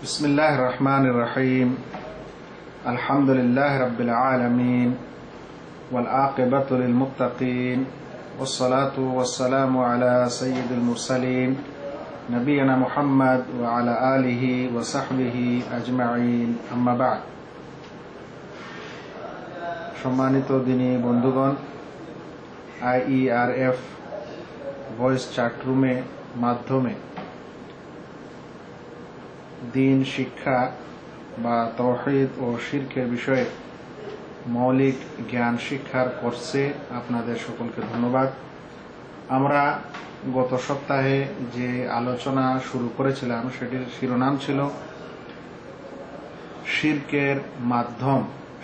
बिस्मिल्लाहिर रहमानिर रहीम अल्हम्दुलिल्लाहि रब्बिल आलमीन वल आक़िबतु लिल मुत्तक़ीन वस्सलातु वस्सलामु अला सय्यिदिल मुरसलीन नबियना मुहम्मद व अला आलिहि व सहबिहि अजमाइन अम्मा बाद। सम्मानित दिनी बंधुगण, IERF ভয়েস চ্যাটরুমে মাধ্যমে দিন শিক্ষা বা তাওহীদ ও শিরকের বিষয়ে মৌলিক জ্ঞান শিক্ষার কোর্সে আপনাদের সকলকে ধন্যবাদ। আমরা গত সপ্তাহে যে আলোচনা শুরু করেছিলাম সেটির শিরোনাম ছিল শিরকের মাধ্যম,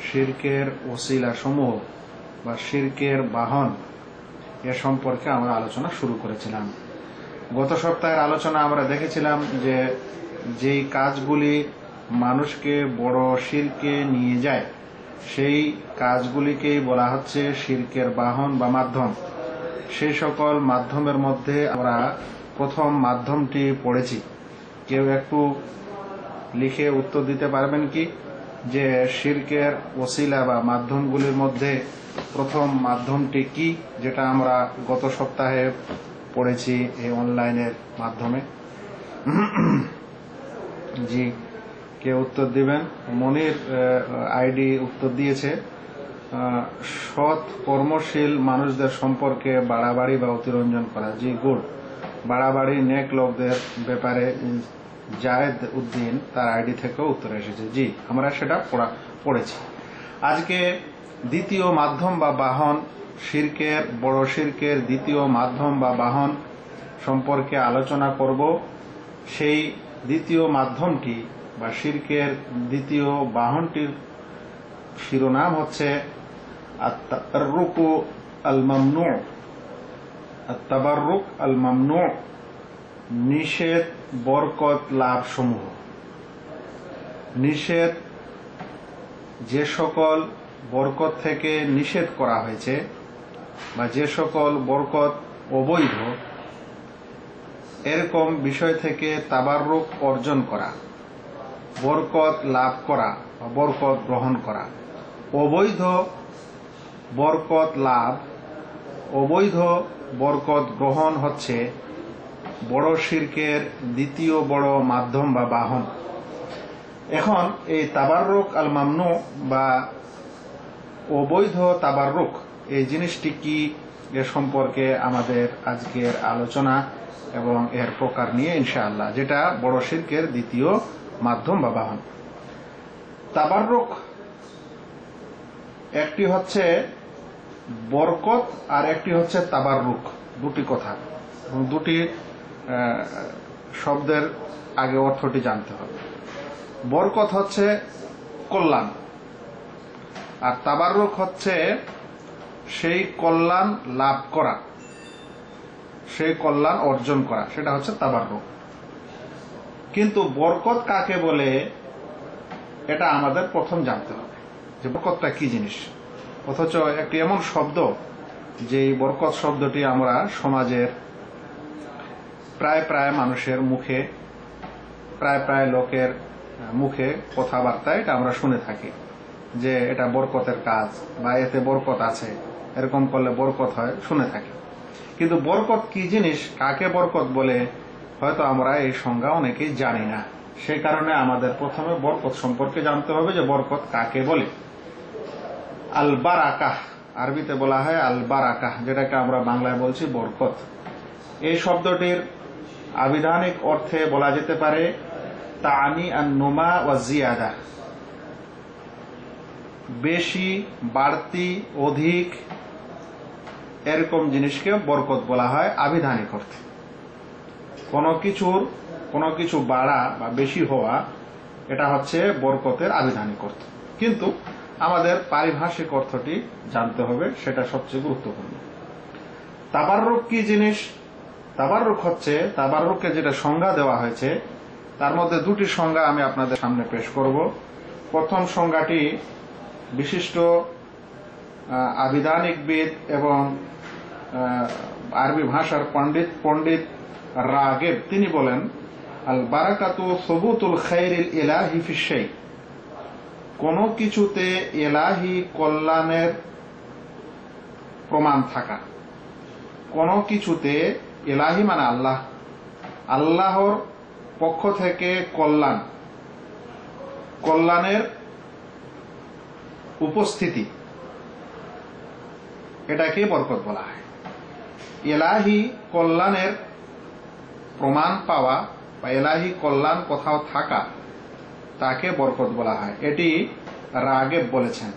শিরকের ওসিলা সমূহ বা শিরকের বাহন এ সম্পর্কে আমরা আলোচনা শুরু করেছিলাম। গত সপ্তাহের আলোচনা আমরা দেখেছিলাম যে যেই কাজগুলি মানুষকে বড় শিরকে নিয়ে যায় সেই কাজগুলিকেই বলা হচ্ছে শিরকের বাহন বা মাধ্যম। সেই সকল মাধ্যমের মধ্যে আমরা প্রথম মাধ্যমটি পড়েছি। কেউ একটু লিখে উত্তর দিতে পারবেন কি যে শিরকের ওসিলা বা মাধ্যমগুলির মধ্যে প্রথম মাধ্যমটি কি, যেটা আমরা গত সপ্তাহে পড়েছি এই অনলাইনের মাধ্যমে? জি, কে উত্তর দিবেন? মনির আইডি উত্তর দিয়েছে সৎ কর্মশীল মানুষদের সম্পর্কে বাড়াবাড়ি বা অতিরঞ্জন করা। জি, গুড। বাড়াবাড়ি নেক লোকদের ব্যাপারে জায়েদ উদ্দিন তার আইডি থেকেও উত্তর এসেছে। জি, আমরা সেটা পড়েছি। আজকে দ্বিতীয় মাধ্যম বা বাহন, শিরকের বড় শিরকের দ্বিতীয় মাধ্যম বা বাহন সম্পর্কে আলোচনা করব। সেই দ্বিতীয় মাধ্যমটি বা শিরকের দ্বিতীয় বাহনটির শিরোনাম হচ্ছে আত-তাবাররুকু আল মামনু। আত-তাবাররুক আল মামনু, নিষেধ বরকত লাভ সমূহ। নিষেধ, যে সকল বরকত থেকে নিষেধ করা হয়েছে বা যে সকল বরকত অবৈধ, এরকম বিষয় থেকে তাবাররুক অর্জন করা, বরকত লাভ করা বা বরকত গ্রহণ করা। অবৈধ বরকত লাভ, অবৈধ বরকত গ্রহণ হচ্ছে বড় শিরকের দ্বিতীয় বড় মাধ্যম বা বাহন। এখন এই তাবাররুক আল মামনু বা অবৈধ তাবাররুক, এই জিনিসটি কি এ সম্পর্কে আমাদের আজকের আলোচনা এবং এর প্রকার নিয়ে ইনশাআল্লাহ, যেটা বড় শিরকের দ্বিতীয় মাধ্যম বা বাহন। তাবাররুক একটি হচ্ছে বরকত আর একটি হচ্ছে তাবাররুক, দুটি কথা এবং দুটি শব্দের আগে অর্থটি জানতে হবে। বরকত হচ্ছে কল্যাণ আর তাবাররুক হচ্ছে সেই কল্যাণ লাভ করা, সেই কল্যাণ অর্জন করা, সেটা হচ্ছে তাবাররুক। কিন্তু বরকত কাকে বলে এটা আমাদের প্রথম জানতে হবে যে বরকতটা কি জিনিস। অথচ একটি এমন শব্দ যে বরকত শব্দটি আমরা সমাজের প্রায় মানুষের মুখে, প্রায় লোকের মুখে কথাবার্তায় এটা আমরা শুনে থাকি যে এটা বরকতের কাজ বা এতে বরকত আছে, এরকম করলে বরকত হয়, শুনে থাকি। কিন্তু বরকত কি জিনিস, কাকে বরকত বলে, হয়তো আমরা এই সংজ্ঞা অনেকেই জানি না। সেই কারণে আমাদের প্রথমে বরকত সম্পর্কে জানতে হবে যে বরকত কাকে বলে। আল বারাকাহ, আরবিতে বলা হয় আল বারাকাহ, যেটাকে আমরা বাংলায় বলছি বরকত। এই শব্দটির আবিধানিক অর্থে বলা যেতে পারে তানি আন-নুমা ওয়া জিয়াদা, বেশি, বাড়তি, অধিক, এরকম জিনিসকে বরকত বলা হয় আবিধানিক অর্থে। কোনো কিছু বাড়া বা বেশি হওয়া, এটা হচ্ছে বরকতের আবিধানিক অর্থ। কিন্তু আমাদের পারিভাষিক অর্থটি জানতে হবে, সেটা সবচেয়ে গুরুত্বপূর্ণ। তাবাররুক কি জিনিস? তাবাররুক হচ্ছে, তাবাররুকে যেটা সংজ্ঞা দেওয়া হয়েছে তার মধ্যে দুটি সংজ্ঞা আমি আপনাদের সামনে পেশ করব। প্রথম সংজ্ঞাটি বিশিষ্ট আবিধানিকবিদ এবং আরবি ভাষার পণ্ডিত রাগেব তিনি বলেন আল বারাকাতু সুবুতুল খায়রিল ইলাহি ফিশ শাই, কোন কিছুতে ইলাহি কল্যাণের প্রমাণ থাকা। কোন কিছুতে, ইলাহি মানে আল্লাহ, আল্লাহর পক্ষ থেকে কল্যাণের উপস্থিতি, এটাকে বরকত বলা হয়। ইলাহি কল্যাণের প্রমাণ পাওয়া বা ইলাহি কল্যাণ কোথাও থাকা, তাকে বরকত বলা হয়। এটি রাগেব বলেছেন,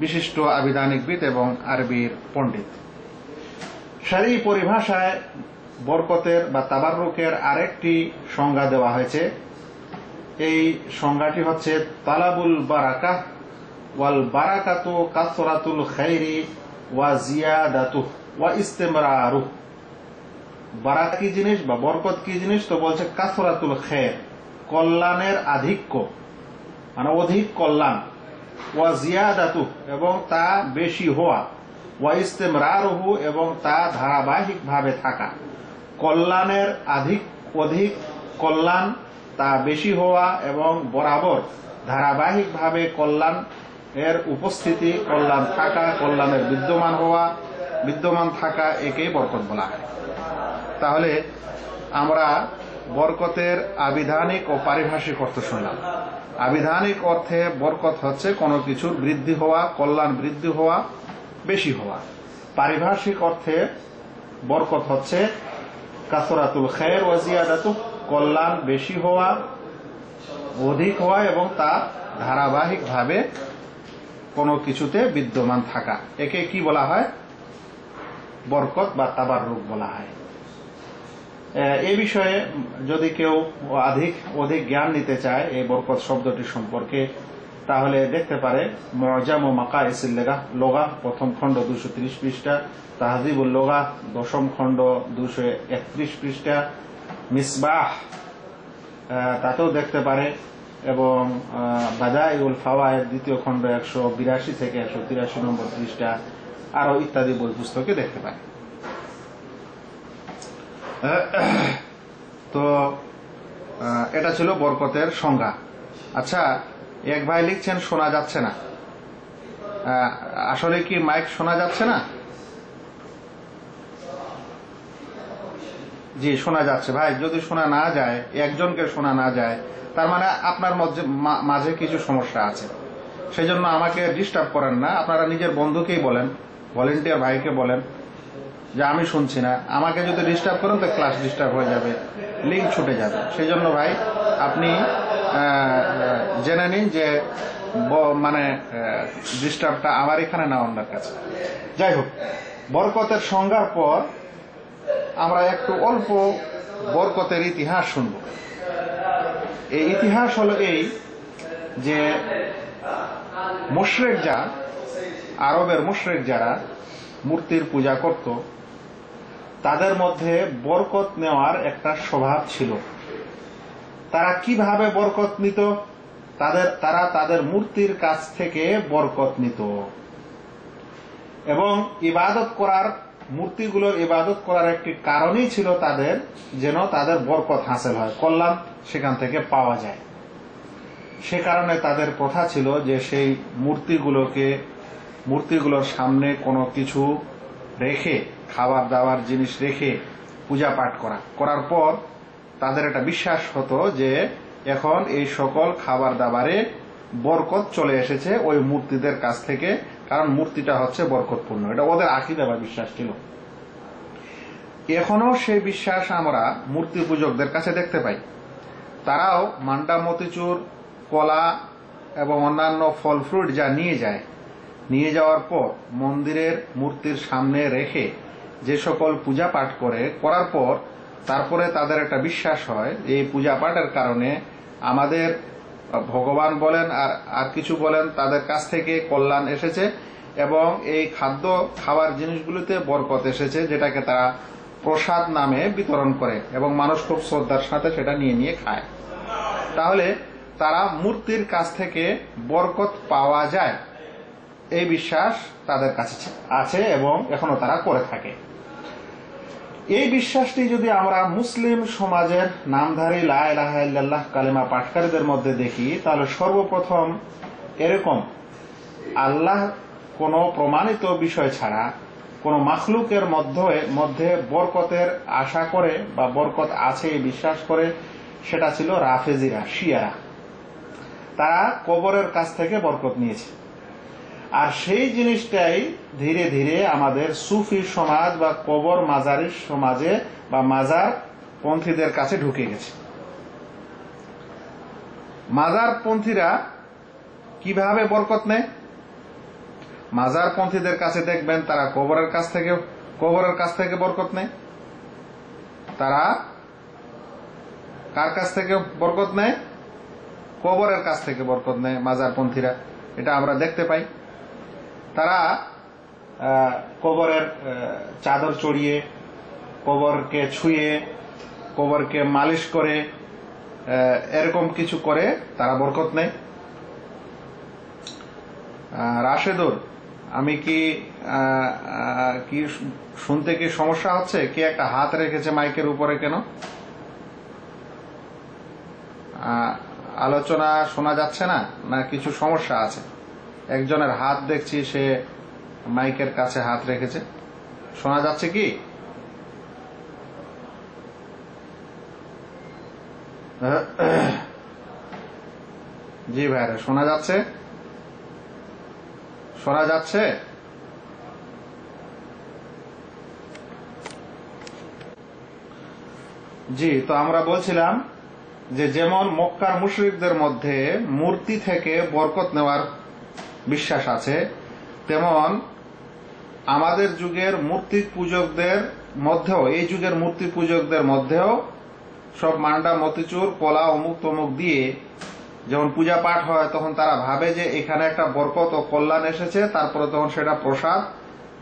বিশিষ্ট আবিধানিকবিদ এবং আরবির পণ্ডিত। শরঈ পরিভাষায় বরকতের বা তাবাররুকের আরেকটি সংজ্ঞা দেওয়া হয়েছে। এই সংজ্ঞাটি হচ্ছে তালাবুল বারাকাহ ওয়াল বারাকাতু কাসরাতুল খায়রি ওয়া জিয়াদাতুহু ওয়া ইস্তিমরারুহু। বারাকা কি জিনিস বা বরকত কি জিনিস? তো বলছে কাসরাতুল খায়র, কল্যাণের আধিক্য, মানে অধিক কল্যাণ, ওয়া জিয়াদাতুহু এবং তা বেশি হওয়া, ওয়া ইস্তিমরারুহু এবং তা ধারাবাহিকভাবে থাকা। কল্যাণের অধিক কল্যাণ, তা বেশি হওয়া এবং বরাবর ধারাবাহিকভাবে কল্যাণ এর উপস্থিতি, কল্যাণ থাকা, কল্যাণের বিদ্যমান থাকা, একে বরকত বলা হয়। তাহলে আমরা বরকতের আবিধানিক ও পারিভাষিক অর্থ শুনলাম। আবিধানিক অর্থে বরকত হচ্ছে কোনো কিছুর বৃদ্ধি হওয়া, কল্যাণ বৃদ্ধি হওয়া, বেশি হওয়া। পারিভাষিক অর্থে বরকত হচ্ছে কাসরাতুল খায়র ওয়া জিয়াদাতুহু, কল্যাণ বেশি হওয়া, অধিক হওয়া এবং তা ধারাবাহিকভাবে কোনো কিছুতে বিদ্যমান থাকা। একে কি বলা হয়? বরকত বা তাবাররুক বলা হয়। এ বিষয়ে যদি কেউ অধিক জ্ঞান নিতে চায় এই বরকত শব্দটি সম্পর্কে, তাহলে দেখতে পারে মুআজাম ও মাকাইসিল লোগা প্রথম খণ্ড 230 পৃষ্ঠা, তাহযিবুল লোগা দশম খণ্ড 231 পৃষ্ঠা, মিসবাহ তাতেও দেখতে পারে, এবং বাদাইউল ফাওয়ায়েদ দ্বিতীয় খণ্ড 182 থেকে 183 নম্বর পৃষ্ঠা, আরো ইত্যাদি বই পুস্তকে দেখতে পারে। তো এটা ছিল বরকতের সংজ্ঞা। আচ্ছা, এক ভাই লিখছেন শোনা যাচ্ছে না। আসলে কি মাইক শোনা যাচ্ছে না? জি, শোনা যাচ্ছে। ভাই, যদি শোনা না যায়, একজনকে শোনা না যায়, তার মানে আপনার মাঝে কিছু সমস্যা আছে। সেই জন্য আমাকে ডিস্টার্ব করেন না। আপনারা নিজের বন্ধুকেই বলেন, ভলেন্টিয়ার ভাইকে বলেন যে আমি শুনছি না। আমাকে যদি ডিস্টার্ব করেন তো ক্লাস ডিস্টার্ব হয়ে যাবে, লিঙ্ক ছুটে যাবে। সেই জন্য ভাই আপনি জেনে নিন যে মানে ডিস্টার্বটা আমার এখানে না, অন্যের কাছে। যাই হোক, বরকতের সংজ্ঞার পর আমরা একটু অল্প বরকতের ইতিহাস শুনব। এই ইতিহাস হলো এই যে আরবের মুশরিক যারা মূর্তির পূজা করত, তাদের মধ্যে বরকত নেওয়ার একটা স্বভাব ছিল। তারা কিভাবে বরকত নিত? তারা তাদের মূর্তির কাছ থেকে বরকত নিত এবং মূর্তিগুলোর ইবাদত করার একটি কারণই ছিল তাদের, যেন তাদের বরকত হাসিল হয়, কল্যাণ সেখান থেকে পাওয়া যায়। সে কারণে তাদের প্রথা ছিল যে সেই মূর্তিগুলোর সামনে কোনো কিছু রেখে, খাবার দাবার জিনিস রেখে পূজা পাঠ করার পর তাদের একটা বিশ্বাস হতো যে এখন এই সকল খাবার দাবারে বরকত চলে এসেছে ওই মূর্তিদের কাছ থেকে, কারণ মূর্তিটা হচ্ছে বরকতপূর্ণ। এটা ওদের আকীদা বা বিশ্বাস ছিল। এখনো সেই বিশ্বাস আমরা মূর্তি পূজকদের কাছে দেখতে পাই। তারাও মান্ডা, মতিচুর, কলা এবং অন্যান্য ফল ফ্রুট যা নিয়ে যাওয়ার পর মন্দিরের মূর্তির সামনে রেখে যে সকল পূজা পাঠ করার পর তারপরে তাদের একটা বিশ্বাস হয় এই পূজা পাঠের কারণে আমাদের ভগবান বলেন আর কিছু বলেন, তাদের কাছ থেকে কল্যাণ এসেছে এবং এই খাবার জিনিসগুলোতে বরকত এসেছে, যেটাকে তারা প্রসাদ নামে বিতরণ করে এবং মানুষ খুব শ্রদ্ধার সাথে সেটা নিয়ে খায়। তাহলে তারা মূর্তির কাছ থেকে বরকত পাওয়া যায় এই বিশ্বাস তাদের কাছে আছে এবং এখনো তারা করে থাকে। এই বিশ্বাসটি যদি আমরা মুসলিম সমাজের নামধারী লা ইলাহা ইল্লাল্লাহ কালেমা পাঠকারীদের মধ্যে দেখি, তাহলে সর্বপ্রথম এরকম আল্লাহ কোনো প্রমাণিত বিষয় ছাড়া কোন মাখলুকের মধ্যে বরকতের আশা করে বা বরকত আছে বিশ্বাস করে, সেটা ছিল রাফেজিরা, শিয়ারা। তারা কবরের কাছ থেকে বরকত নিয়েছে। আর সেই জিনিসটাই ধীরে ধীরে আমাদের সুফি সমাজ বা কবর মাজারি সমাজে বা মাজার পন্থীদের কাছে ঢুকে গেছে। মাজার পন্থীরা কিভাবে বরকত নেয়? মাজার পন্থীদের কাছে দেখবেন তারা কবরের কাছ থেকে বরকত নেয়। তারা কার কাছ থেকে বরকত নেয়? কবরের কাছ থেকে বরকত নেয় মাজার পন্থীরা। এটা আমরা দেখতে পাই। তারা কবরের চাদর চড়িয়ে, কবরকে ছুঁয়ে, কবরকে মালিশ করে, এরকম কিছু করে তারা বরকত নেয়। রাশেদুর, আমি কি শুনতে কি সমস্যা হচ্ছে? কি একটা হাত রেখেছে মাইকের উপরে কেন? আলোচনা শোনা যাচ্ছে না, না কিছু সমস্যা আছে? একজনের হাত দেখছি, সে মাইকের কাছে হাত রেখেছে। শোনা যাচ্ছে কি? জি ভাইরা, শোনা যাচ্ছে? শোনা যাচ্ছে? জি, তো আমরা বলছিলাম যে যেমন মক্কার মুশরিকদের মধ্যে মূর্তি থেকে বরকত নেওয়ার বিশ্বাস আছে, তেমন আমাদের যুগের মূর্তি পূজকদের মধ্যেও, এই যুগের মূর্তি পূজকদের মধ্যেও সব মান্ডা মতিচুর কলা অমুক তমুক দিয়ে যখন পূজা পাঠ হয়, তখন তারা ভাবে যে এখানে একটা বরকত ও কল্যাণ এসেছে, তারপরে তখন সেটা প্রসাদ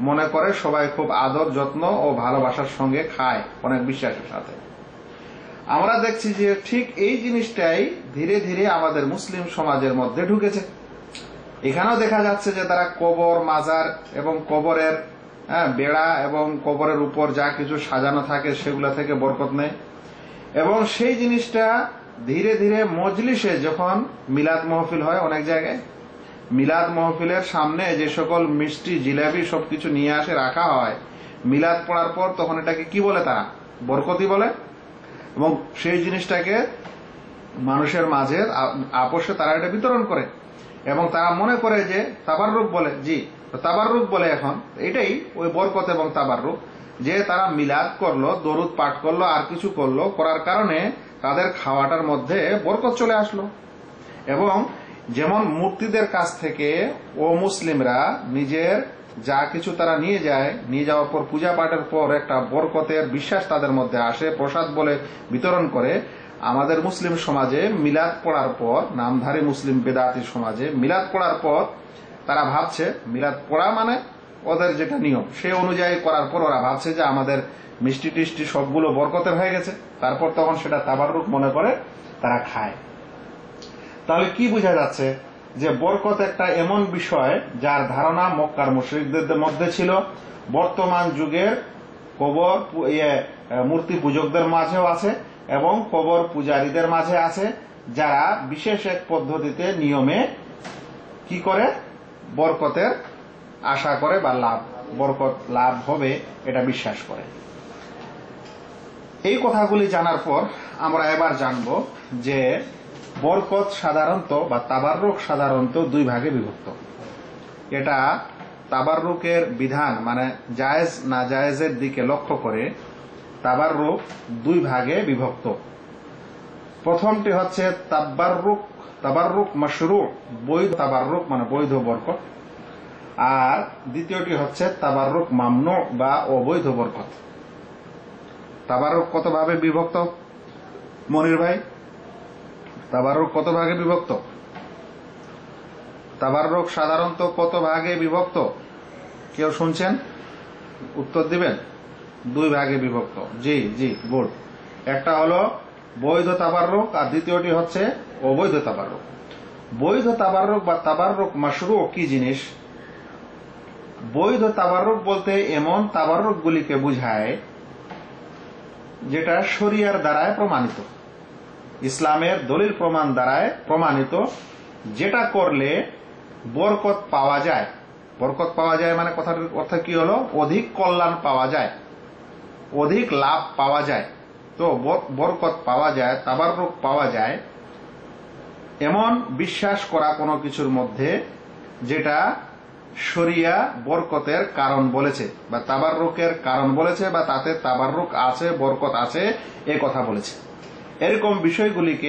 মনে করে সবাই খুব আদর যত্ন ও ভালোবাসার সঙ্গে খায়, অনেক বিশ্বাসের সাথে। আমরা দেখছি যে ঠিক এই জিনিসটাই ধীরে ধীরে আমাদের মুসলিম সমাজের মধ্যে ঢুকেছে। এখানেও দেখা যাচ্ছে যে তারা কবর, মাজার এবং কবরের বেড়া এবং কবরের উপর যা কিছু সাজানো থাকে সেগুলো থেকে বরকত নেয়। এবং সেই জিনিসটা ধীরে ধীরে মজলিসে যখন মিলাদ মাহফিল হয়, অনেক জায়গায় মিলাদ মাহফিলের সামনে যে সকল মিষ্টি জিলাপি সবকিছু নিয়ে আসে রাখা হয়, মিলাদ পড়ার পর তখন এটাকে কি বলে? তারা বরকতি বলে। এবং সেই জিনিসটাকে মানুষের মাঝে আপোষে তারা এটা বিতরণ করে এবং তারা মনে করে যে তাবাররুক বলে। জি, তাবাররুক বলে এখন। এটাই ওই বরকত এবং তাবাররুক, যে তারা মিলাদ করলো, দরুদ পাঠ করলো, আর কিছু করলো, করার কারণে তাদের খাওয়াটার মধ্যে বরকত চলে আসলো। এবং যেমন মূর্তিদের কাছ থেকে ও মুসলিমরা নিজের যা কিছু তারা নিয়ে যায়, নিয়ে যাওয়ার পর পূজা পাঠের পর একটা বরকতের বিশ্বাস তাদের মধ্যে আসে, প্রসাদ বলে বিতরণ করে। আমাদের মুসলিম সমাজে মিলাদ পড়ার পর, নামধারী মুসলিম বেদাতি সমাজে মিলাদ পড়ার পর তারা ভাবছে, মিলাদ পড়া মানে ওদের যেটা নিয়ম সেই অনুযায়ী করার পর ওরা ভাবছে যে আমাদের মিষ্টি টিষ্টি সবগুলো বরকতের হয়ে গেছে, তারপর তখন সেটা তাবাররুক মনে করে তারা খায়। তাহলে কি বোঝা যাচ্ছে? যে বরকত একটা এমন বিষয় যার ধারণা মক্কার মুশরিকদের মধ্যে ছিল, বর্তমান যুগের কবর মূর্তি পূজকদের মাঝেও আছে এবং কবর পূজারীদের মাঝে আছে, যারা বিশেষ এক পদ্ধতিতে নিয়মে কি করে? বরকতের আশা করে বা বরকত লাভ হবে এটা বিশ্বাস করে। এই কথাগুলি জানার পর আমরা এবার জানব যে বরকত সাধারণত বা তাবাররুক সাধারণত দুই ভাগে বিভক্ত। এটা তাবাররুকের বিধান মানে জায়েজ না জায়েজের দিকে লক্ষ্য করে তাবাররুক দুই ভাগে বিভক্ত। প্রথমটি হচ্ছে তাবাররুক মাশরু, বৈধ তাবাররুক মানে বৈধ বরকত। আর দ্বিতীয়টি হচ্ছে তাবাররুক মামনু বা অবৈধ বরকত। তাবাররুক কত ভাবে বিভক্ত মনির ভাই? তাবাররুক কত ভাগে বিভক্ত? তাবাররুক সাধারণত কত ভাগে বিভক্ত? কেউ শুনছেন? উত্তর দিবেন। দুই ভাগে বিভক্ত। জি জি, গুড। একটা হলো বৈধ তাবাররুক আর দ্বিতীয়টি হচ্ছে অবৈধ তাবাররুক। বৈধ তাবাররুক বা তাবাররুক মাশরু কি জিনিস? বৈধ তাবাররুক বলতে এমন তাবাররুক গুলিকে বুঝায় যেটা শরিয়ার দ্বারায় প্রমাণিত, ইসলামের দলিল প্রমাণ দ্বারায় প্রমাণিত, যেটা করলে বরকত পাওয়া যায়। বরকত পাওয়া যায় মানে কথার অর্থ কি হলো? অধিক কল্যাণ পাওয়া যায়, অধিক লাভ পাওয়া যায়। তো বরকত পাওয়া যায়, তাবাররুক পাওয়া যায়, এমন বিশ্বাস করা কোনো কিছুর মধ্যে যেটা শরিয়া বরকতের কারণ বলেছে বা তাবাররুকের কারণ বলেছে বা তাতে তাবাররুক আছে, বরকত আছে, এ কথা বলেছে। এরকম বিষয়গুলিকে